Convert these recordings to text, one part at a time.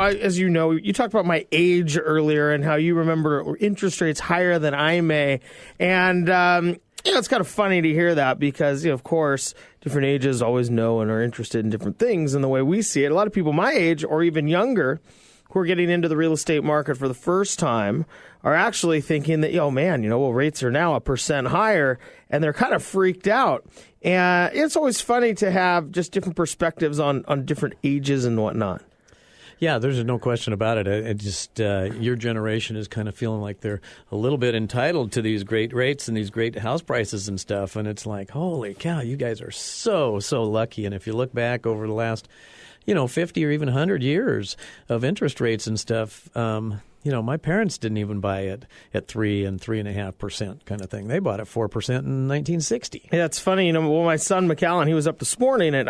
as you know, you talked about my age earlier and how you remember interest rates higher than I may. And, it's kind of funny to hear that because, of course, different ages always know and are interested in different things. And the way we see it, a lot of people my age or even younger who are getting into the real estate market for the first time are actually thinking that, rates are now 1% higher, and they're kind of freaked out. And it's always funny to have just different perspectives on different ages and whatnot. Yeah, there's no question about it. It just your generation is kind of feeling like they're a little bit entitled to these great rates and these great house prices and stuff. And it's like, holy cow, you guys are so lucky. And if you look back over the last, 50 or even 100 years of interest rates and stuff, my parents didn't even buy it at 3 and 3.5% kind of thing. They bought it 4% in 1960. Yeah, it's funny. My son McAllen, he was up this morning at,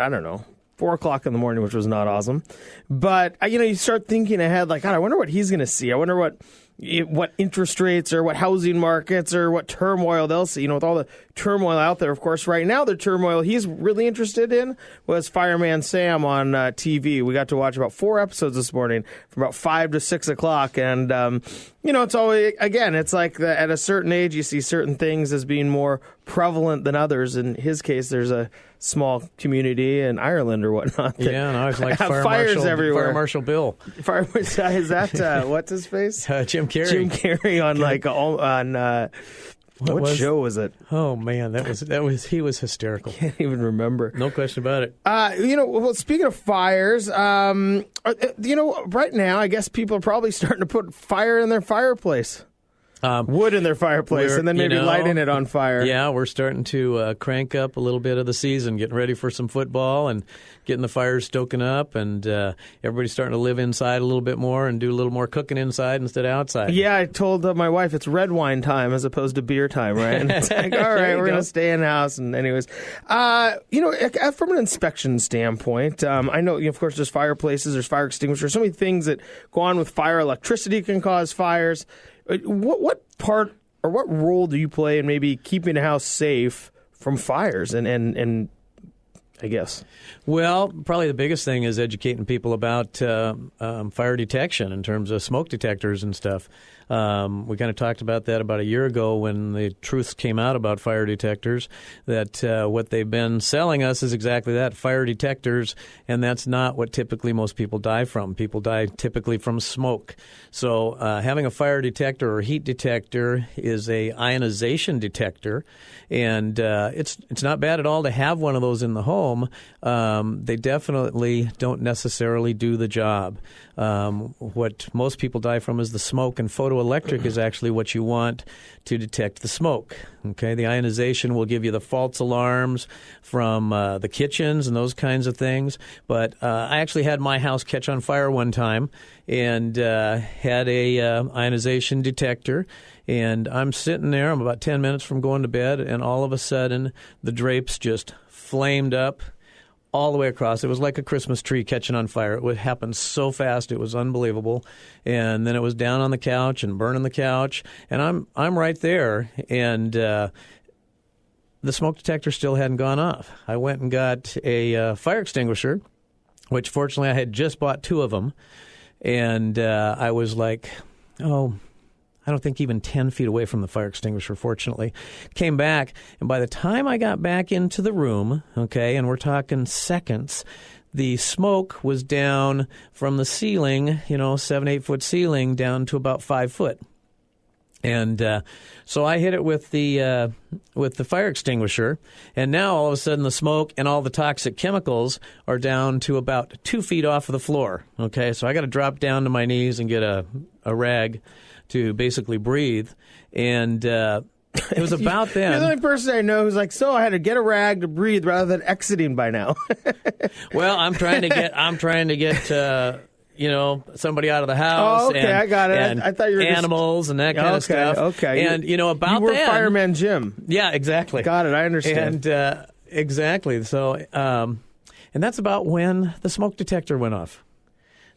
4 o'clock in the morning, which was not awesome. But, you start thinking ahead, like, God, I wonder what he's going to see. I wonder what interest rates or what housing markets or what turmoil they'll see. With all the turmoil out there, of course, right now, the turmoil he's really interested in was Fireman Sam on TV. We got to watch about 4 episodes this morning from about 5 to 6 o'clock. And, it's always, again, it's like at a certain age, you see certain things as being more prevalent than others. In his case, there's a small community in Ireland or whatnot. Yeah, and I was like fires everywhere. Fire Marshal Bill. Is that what's his face? Jim Carrey. Jim Carrey on what show was it? Oh man, he was hysterical. Can't even remember. No question about it. Well, speaking of fires, right now I guess people are probably starting to put fire in their fireplace. Wood in their fireplace and then maybe lighting it on fire. Yeah, we're starting to crank up a little bit of the season, getting ready for some football and getting the fires stoking up, and everybody's starting to live inside a little bit more and do a little more cooking inside instead of outside. Yeah, I told my wife it's red wine time as opposed to beer time, right? And it's like, all right, we're going to stay in the house. And anyways, from an inspection standpoint, I know, of course, there's fireplaces, there's fire extinguishers, so many things that go on with fire. Electricity can cause fires. What part or what role do you play in maybe keeping a house safe from fires and I guess? Well, probably the biggest thing is educating people about fire detection in terms of smoke detectors and stuff. We kind of talked about that about a year ago when the truths came out about fire detectors, that what they've been selling us is exactly that, fire detectors, and that's not what typically most people die from. People die typically from smoke. So having a fire detector or heat detector is a ionization detector, and it's not bad at all to have one of those in the home. They definitely don't necessarily do the job. What most people die from is the smoke, and photoelectric is actually what you want to detect the smoke. Okay, the ionization will give you the false alarms from the kitchens and those kinds of things. But I actually had my house catch on fire one time and had a ionization detector. And I'm sitting there, I'm about 10 minutes from going to bed, and all of a sudden the drapes just flamed up all the way across. It was like a Christmas tree catching on fire. It would happen so fast. It was unbelievable. And then it was down on the couch and burning the couch. And I'm right there. And the smoke detector still hadn't gone off. I went and got a fire extinguisher, which fortunately I had just bought 2 of them. And I was like, I don't think even 10 feet away from the fire extinguisher, fortunately. Came back, and by the time I got back into the room, okay, and we're talking seconds, the smoke was down from the ceiling, 7-8 foot ceiling, down to about 5 foot. And so I hit it with the fire extinguisher, and now all of a sudden the smoke and all the toxic chemicals are down to about 2 feet off of the floor. Okay, so I got to drop down to my knees and get a rag to basically breathe, and it was about then. You're the only person I know who's like, so I had to get a rag to breathe rather than exiting by now. Well, I'm trying to get somebody out of the house. Oh, okay, I got it. I thought you were animals and that kind of stuff. Okay, and about you were then, Fireman Jim. Yeah, exactly. Got it. I understand. And exactly. So, and that's about when the smoke detector went off.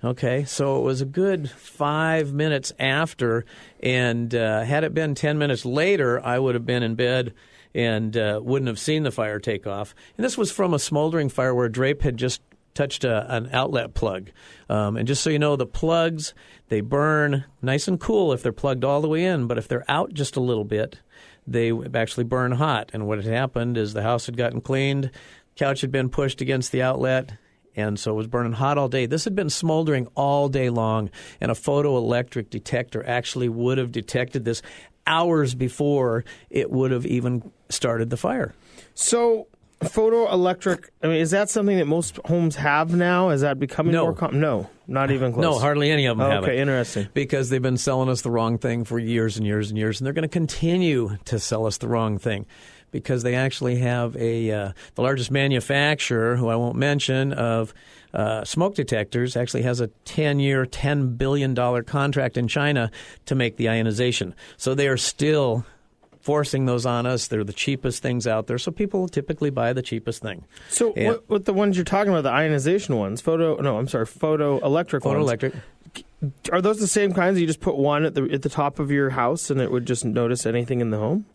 Okay, so it was a good 5 minutes after, and had it been 10 minutes later, I would have been in bed and wouldn't have seen the fire take off. And this was from a smoldering fire where a drape had just touched an outlet plug. And just so you know, the plugs, they burn nice and cool if they're plugged all the way in, but if they're out just a little bit, they actually burn hot. And what had happened is the house had gotten cleaned, couch had been pushed against the outlet, and so it was burning hot all day. This had been smoldering all day long, and a photoelectric detector actually would have detected this hours before it would have even started the fire. So photoelectric, I mean, is that something that most homes have now? Is that becoming more common? No, not even close. No, hardly any of them have it. Okay, interesting. Because they've been selling us the wrong thing for years and years and years, and they're going to continue to sell us the wrong thing. Because they actually have the largest manufacturer, who I won't mention, of smoke detectors, actually has a 10-year, $10 billion contract in China to make the ionization. So they are still forcing those on us. They're the cheapest things out there, so people typically buy the cheapest thing. So what the ones you're talking about, the ionization ones, photoelectric ones, are those the same kinds? You just put one at the top of your house and it would just notice anything in the home?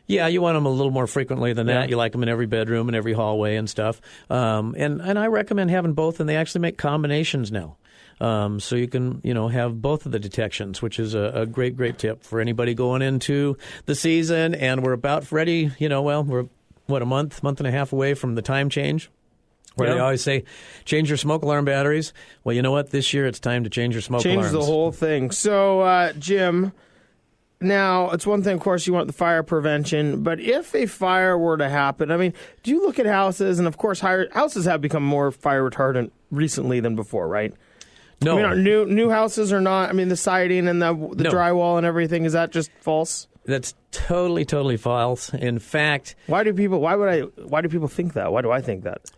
Yeah, you want them a little more frequently than that. You like them in every bedroom and every hallway and stuff. And I recommend having both, and they actually make combinations now. So you can, have both of the detections, which is a great, great tip for anybody going into the season. And we're about ready, we're, a month and a half away from the time change. Where they always say, change your smoke alarm batteries. Well, you know what? This year it's time to change your smoke alarms. Change the whole thing. So, Jim... Now, it's one thing, of course, you want the fire prevention, but if a fire were to happen, I mean, do you look at houses, and of course, houses have become more fire retardant recently than before, right? No. I mean, new houses are not, I mean, the siding and the drywall and everything, is that just false? That's totally, totally false. In fact... Why do people think that? Why do I think that?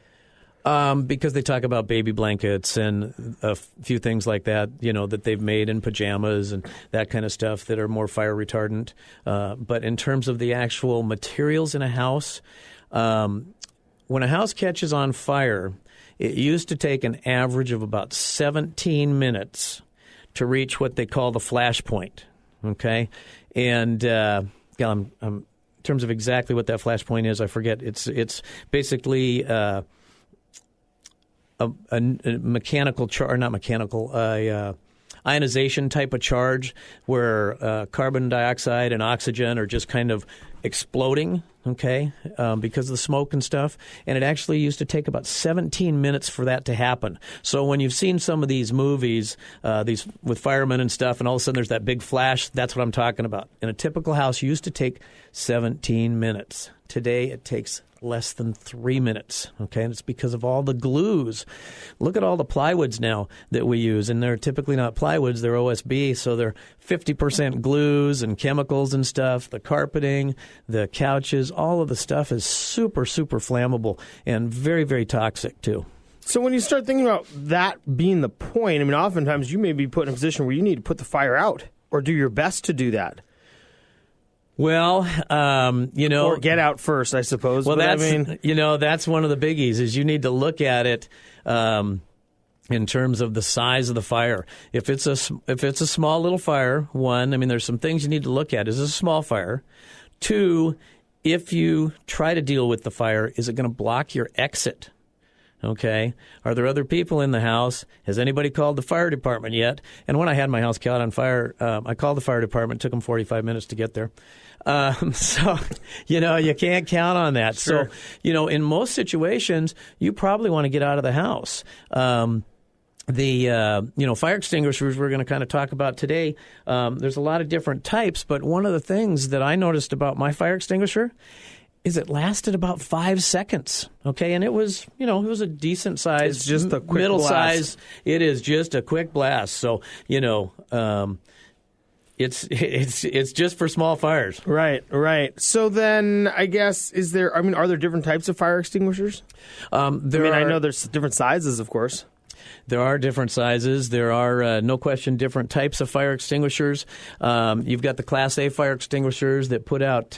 Because they talk about baby blankets and a few things like that, that they've made in pajamas and that kind of stuff that are more fire retardant. But in terms of the actual materials in a house, when a house catches on fire, it used to take an average of about 17 minutes to reach what they call the flash point. Okay? And in terms of exactly what that flash point is, I forget. It's basically... a mechanical charge, not mechanical, ionization type of charge where carbon dioxide and oxygen are just kind of exploding, because of the smoke and stuff. And it actually used to take about 17 minutes for that to happen. So when you've seen some of these movies, these with firemen and stuff, and all of a sudden there's that big flash, that's what I'm talking about. In a typical house, it used to take 17 minutes. Today, it takes less than 3 minutes, and it's because of all the glues. Look at all the plywoods now that we use, and they're typically not plywoods, they're OSB, so they're 50% glues and chemicals and stuff. The carpeting, the couches, all of the stuff is super, super flammable and very, very toxic, too. So when you start thinking about that being the point, I mean, oftentimes you may be put in a position where you need to put the fire out or do your best to do that. Well, or get out first, I suppose. Well, that's one of the biggies is you need to look at it in terms of the size of the fire. If it's a small little fire, one, I mean, there's some things you need to look at. Is it a small fire? Two, if you try to deal with the fire, is it going to block your exit? Okay. Are there other people in the house? Has anybody called the fire department yet? And when I had my house caught on fire, I called the fire department. It took them 45 minutes to get there. So, you can't count on that. Sure. So, in most situations, you probably want to get out of the house. Fire extinguishers we're going to kind of talk about today, there's a lot of different types, but one of the things that I noticed about my fire extinguisher is it lasted about 5 seconds, and it was, a decent size. It's just a quick middle blast. Size. It is just a quick blast. So, it's just for small fires. Right. So then, I guess, are there different types of fire extinguishers? I know there's different sizes, of course. There are different sizes. There are, no question, different types of fire extinguishers. You've got the Class A fire extinguishers that put out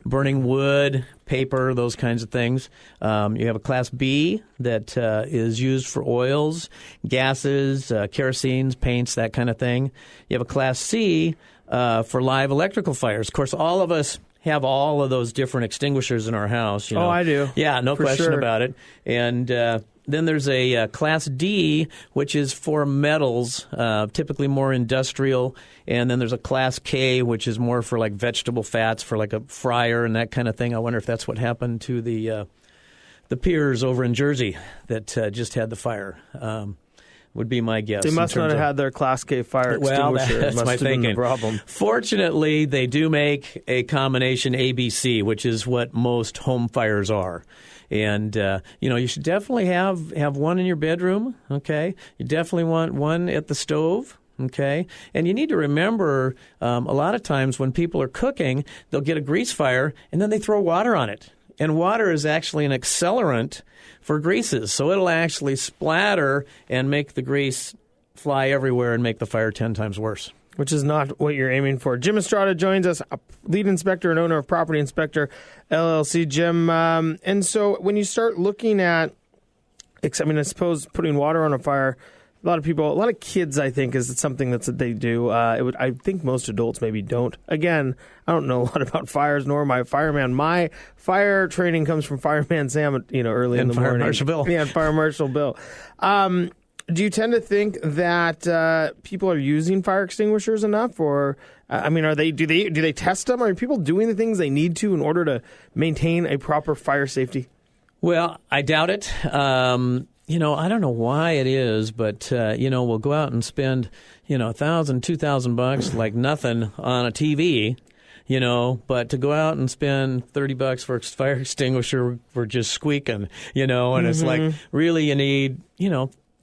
burning wood, paper, those kinds of things. You have a Class B that is used for oils, gases, kerosenes, paints, that kind of thing. You have a Class C for live electrical fires. Of course, all of us have all of those different extinguishers in our house. Oh, I do. Yeah, no question sure. about it. And Then there's a Class D, which is for metals, typically more industrial. And then there's a Class K, which is more for like vegetable fats, for like a fryer and that kind of thing. I wonder if that's what happened to the piers over in Jersey that just had the fire. Would be my guess. They must not have had their Class K fire extinguisher. Well, that's must my have been thinking. the problem. Fortunately, they do make a combination ABC, which is what most home fires are. And, you should definitely have one in your bedroom, okay? You definitely want one at the stove. Okay, and you need to remember a lot of times when people are cooking, they'll get a grease fire and then they throw water on it. And water is actually an accelerant for greases, so it'll actually splatter and make the grease fly everywhere and make the fire 10 times worse. Which is not what you're aiming for. Jim Estrada joins us, a lead inspector and owner of Property Inspector LLC. Jim, and so when you start looking at, I suppose putting water on a fire, a lot of kids, I think, is something that they do. I think most adults maybe don't. Again, I don't know a lot about fires, nor my fireman. My fire training comes from Fireman Sam, early in the morning. Fire Marshal Bill. Yeah, Fire Marshal Bill. Do you tend to think that people are using fire extinguishers enough, or do they test them? Are people doing the things they need to in order to maintain a proper fire safety? Well, I doubt it. I don't know why it is, but, we'll go out and spend, $1,000, $2,000 like nothing on a TV, but to go out and spend $30 for a fire extinguisher, we're just squeaking, and it's like, really you need,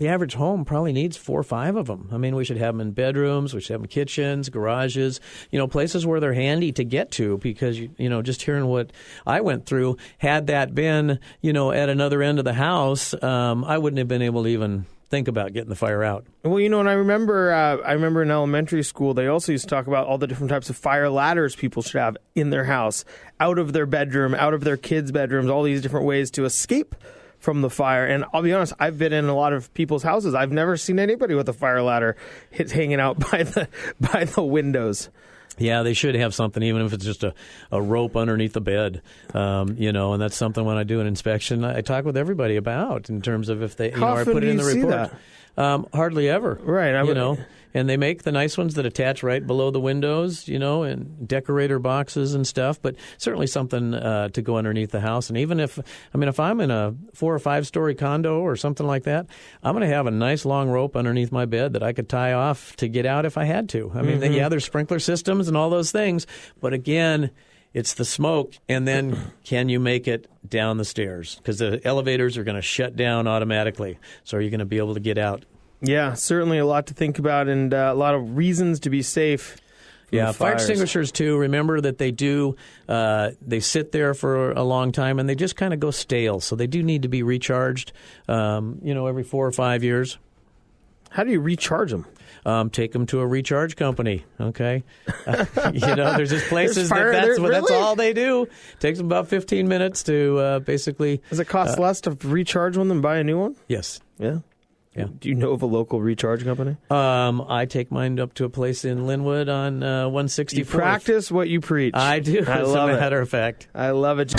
the average home probably needs 4 or 5 of them. I mean, we should have them in bedrooms, we should have them in kitchens, garages, places where they're handy to get to, because, just hearing what I went through, had that been, at another end of the house, I wouldn't have been able to even think about getting the fire out. Well, and I remember in elementary school, they also used to talk about all the different types of fire ladders people should have in their house, out of their bedroom, out of their kids' bedrooms, all these different ways to escape from the fire. And I'll be honest, I've been in a lot of people's houses. I've never seen anybody with a fire ladder hanging out by the windows. Yeah, they should have something, even if it's just a rope underneath the bed, and that's something when I do an inspection, I talk with everybody about in terms of if they, I put it in the report. Hardly ever. Right. And they make the nice ones that attach right below the windows, and decorator boxes and stuff, but certainly something to go underneath the house. And even if I'm in a 4 or 5 story condo or something like that, I'm going to have a nice long rope underneath my bed that I could tie off to get out if I had to. There's sprinkler systems and all those things, but again, it's the smoke, and then can you make it down the stairs? Because the elevators are going to shut down automatically, so are you going to be able to get out? Yeah, certainly a lot to think about, and a lot of reasons to be safe. Yeah, fire extinguishers too. Remember that they do, they sit there for a long time and they just kind of go stale. So they do need to be recharged, every 4 or 5 years. How do you recharge them? Take them to a recharge company, okay? There's just places that's all they do. Takes them about 15 minutes to basically... Does it cost less to recharge one than buy a new one? Yes. Yeah. Yeah. Do you know of a local recharge company? I take mine up to a place in Linwood on 164th. You practice what you preach. I do, as a matter of fact. I love it.